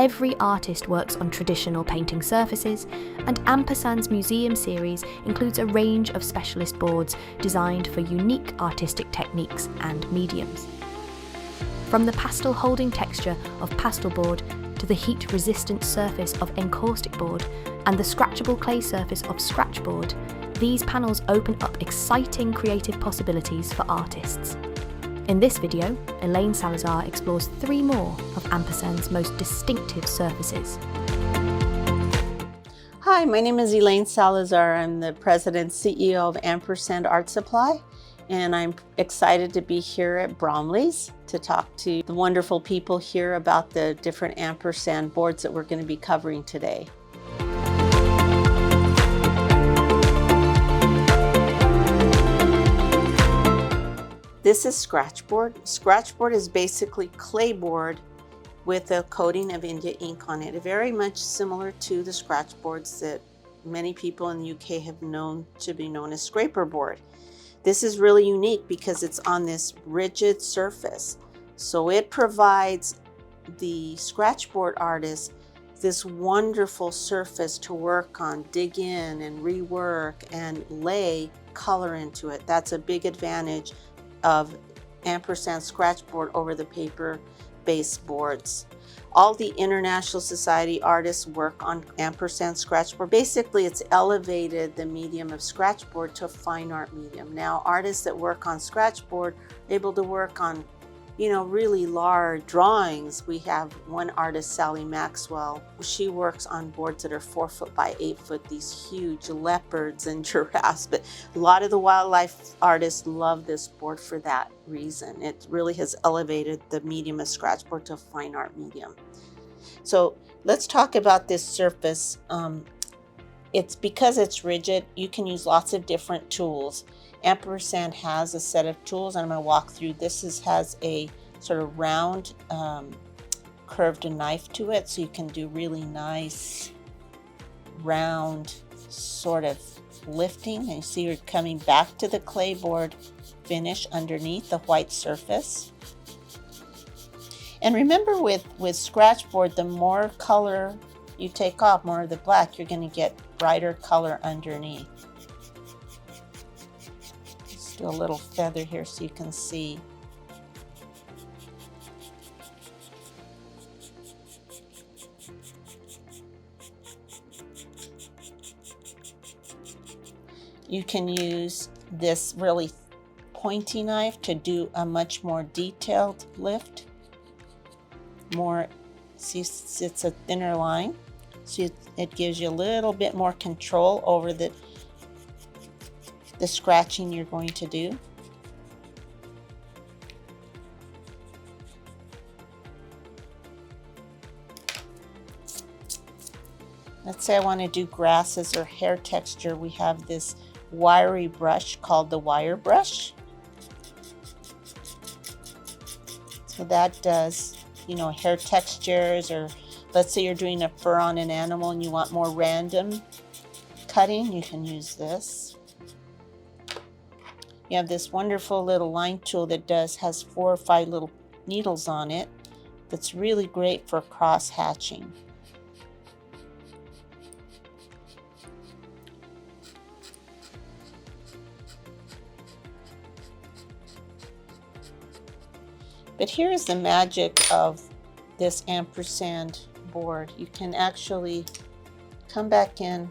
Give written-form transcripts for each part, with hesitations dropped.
every artist works on traditional painting surfaces, and Ampersand's museum series includes a range of specialist boards designed for unique artistic techniques and mediums. From the pastel holding texture of Pastelbord to the heat-resistant surface of Encausticbord and the scratchable clay surface of Scratchbord, these panels open up exciting creative possibilities for artists. In this video, Elaine Salazar explores 3 more of Ampersand's most distinctive surfaces. Hi, my name is Elaine Salazar. I'm the President and CEO of Ampersand Art Supply, and I'm excited to be here at Bromleys to talk to the wonderful people here about the different Ampersand boards that we're going to be covering today. This is Scratchbord. Scratchbord is basically clay board with a coating of India ink on it, very much similar to the Scratchboards that many people in the UK have known to be known as scraper board. This is really unique because it's on this rigid surface. So it provides the Scratchbord artist this wonderful surface to work on, dig in and rework and lay color into it. That's a big advantage of Ampersand Scratchbord over the paper-based boards. All the International Society artists work on Ampersand Scratchbord. Basically, it's elevated the medium of Scratchbord to a fine art medium. Now, artists that work on Scratchbord are able to work on, really large drawings. We have one artist, Sally Maxwell. She works on boards that are 4 foot by 8 foot, these huge leopards and giraffes. But a lot of the wildlife artists love this board for that reason. It really has elevated the medium of Scratchbord to a fine art medium. So let's talk about this surface. It's because it's rigid, you can use lots of different tools. Ampersand has a set of tools, and I'm going to walk through. This has a sort of round curved knife to it, so you can do really nice round sort of lifting. And you see you're coming back to the clay board finish underneath the white surface. And remember with Scratchbord, the more color you take off, more of the black, you're going to get brighter color underneath. Let's do a little feather here so you can see. You can use this really pointy knife to do a much more detailed lift. See, it's a thinner line, so it gives you a little bit more control over the scratching you're going to do. Let's say I want to do grasses or hair texture. We have this wiry brush called the wire brush. So that does, hair textures, or let's say you're doing a fur on an animal and you want more random cutting, you can use this. You have this wonderful little line tool that has 4 or 5 little needles on it. That's really great for cross hatching. But here's the magic of this Ampersand board. You can actually come back in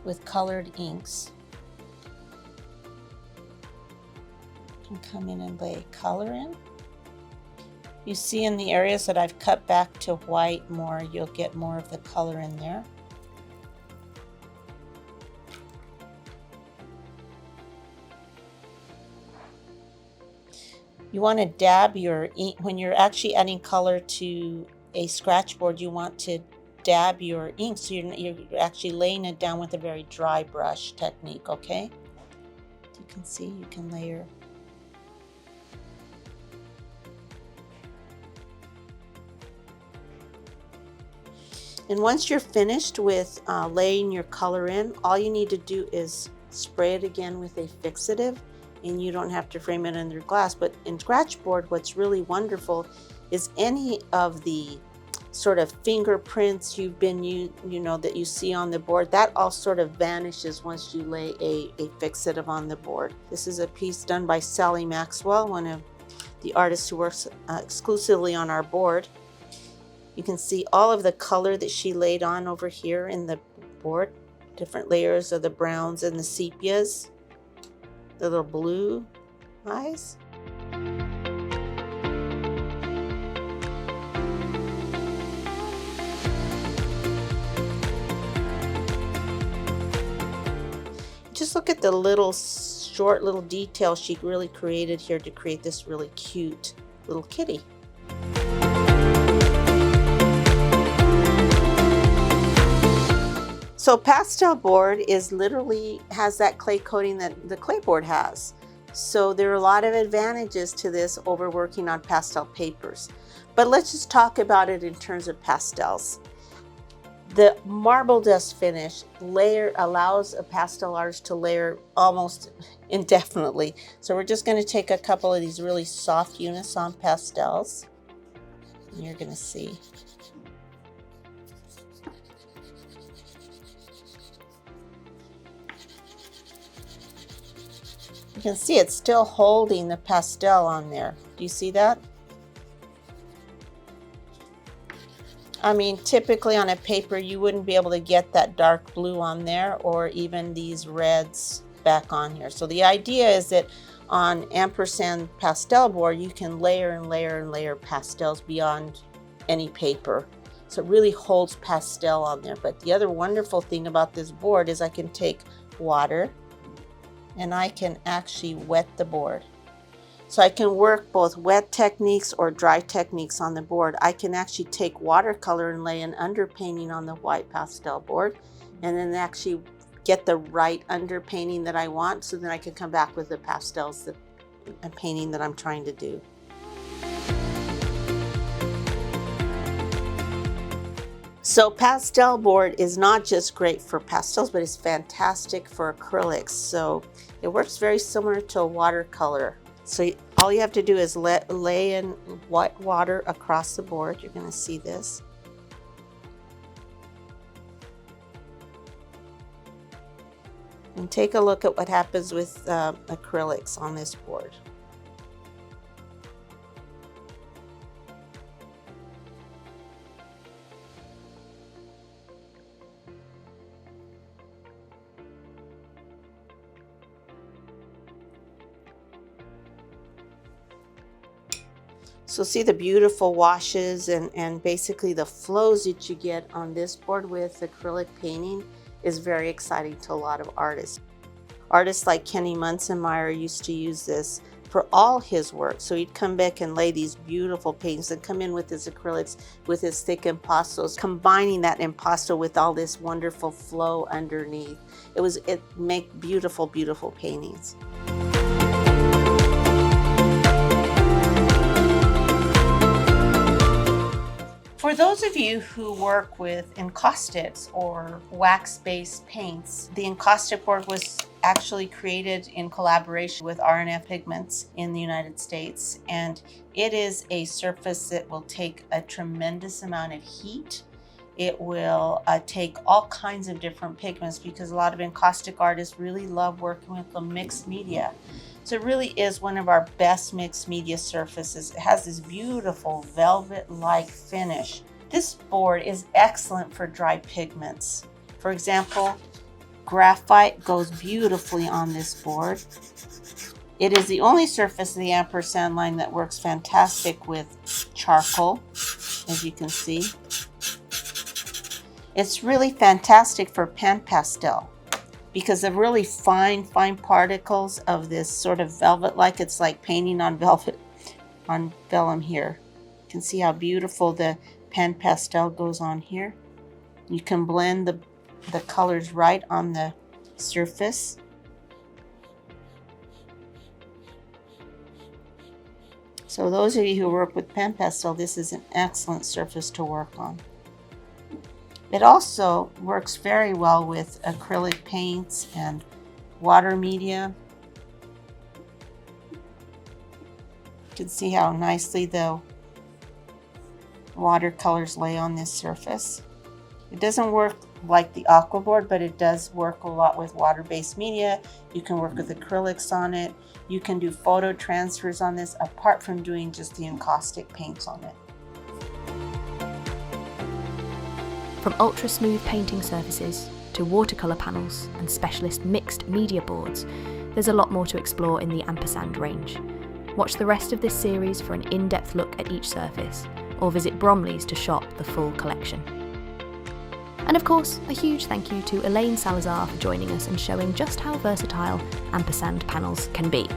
with colored inks. You can come in and lay color in. You see in the areas that I've cut back to white more, you'll get more of the color in there. You want to dab your ink when you're actually adding color to a Scratchbord. You want to dab your ink so you're actually laying it down with a very dry brush technique. Okay, you can see you can layer. And once you're finished with laying your color in, all you need to do is spray it again with a fixative, and you don't have to frame it under glass. But in Scratchbord, what's really wonderful is any of the sort of fingerprints you've been that you see on the board, that all sort of vanishes once you lay a fixative on the board. This is a piece done by Sally Maxwell, one of the artists who works exclusively on our board. You can see all of the color that she laid on over here in the board, different layers of the browns and the sepias, the little blue eyes. Just look at the little short little detail she really created here to create this really cute little kitty. So pastel board is literally has that clay coating that the clay board has. So there are a lot of advantages to this over working on pastel papers. But let's just talk about it in terms of pastels. The marble dust finish layer allows a pastel artist to layer almost indefinitely. So we're just going to take a couple of these really soft Unison pastels. And you're going to see. You can see it's still holding the pastel on there. Do you see that? I mean, typically on a paper, you wouldn't be able to get that dark blue on there or even these reds back on here. So the idea is that on Ampersand Pastelbord, you can layer and layer and layer pastels beyond any paper. So it really holds pastel on there. But the other wonderful thing about this board is I can take water and I can actually wet the board. So I can work both wet techniques or dry techniques on the board. I can actually take watercolor and lay an underpainting on the white pastel board and then actually get the right underpainting that I want, so then I can come back with the pastels, the painting that I'm trying to do. So pastel board is not just great for pastels, but it's fantastic for acrylics. So it works very similar to a watercolor. So all you have to do is lay in white water across the board. You're going to see this. And take a look at what happens with acrylics on this board. So see the beautiful washes and basically the flows that you get on this board with acrylic painting is very exciting to a lot of artists. Artists like Kenny Munzenmeyer used to use this for all his work. So he'd come back and lay these beautiful paintings and come in with his acrylics, with his thick impastos, combining that impasto with all this wonderful flow underneath. It make beautiful, beautiful paintings. For those of you who work with encaustics or wax-based paints, the Encausticbord was actually created in collaboration with R&F Pigments in the United States, and it is a surface that will take a tremendous amount of heat. It will take all kinds of different pigments, because a lot of encaustic artists really love working with the mixed media. So it really is one of our best mixed media surfaces. It has this beautiful velvet-like finish. This board is excellent for dry pigments. For example, graphite goes beautifully on this board. It is the only surface in the Ampersand line that works fantastic with charcoal, as you can see. It's really fantastic for pan pastel, because the really fine particles of this sort of velvet-like, it's like painting on velvet, on vellum here. You can see how beautiful the pan pastel goes on here. You can blend the colors right on the surface. So those of you who work with pan pastel, this is an excellent surface to work on. It also works very well with acrylic paints and water media. You can see how nicely the watercolors lay on this surface. It doesn't work like the aqua board, but it does work a lot with water-based media. You can work with acrylics on it. You can do photo transfers on this apart from doing just the encaustic paints on it. From ultra-smooth painting surfaces to watercolour panels and specialist mixed media boards, there's a lot more to explore in the Ampersand range. Watch the rest of this series for an in-depth look at each surface, or visit Bromleys to shop the full collection. And of course, a huge thank you to Elaine Salazar for joining us and showing just how versatile Ampersand panels can be.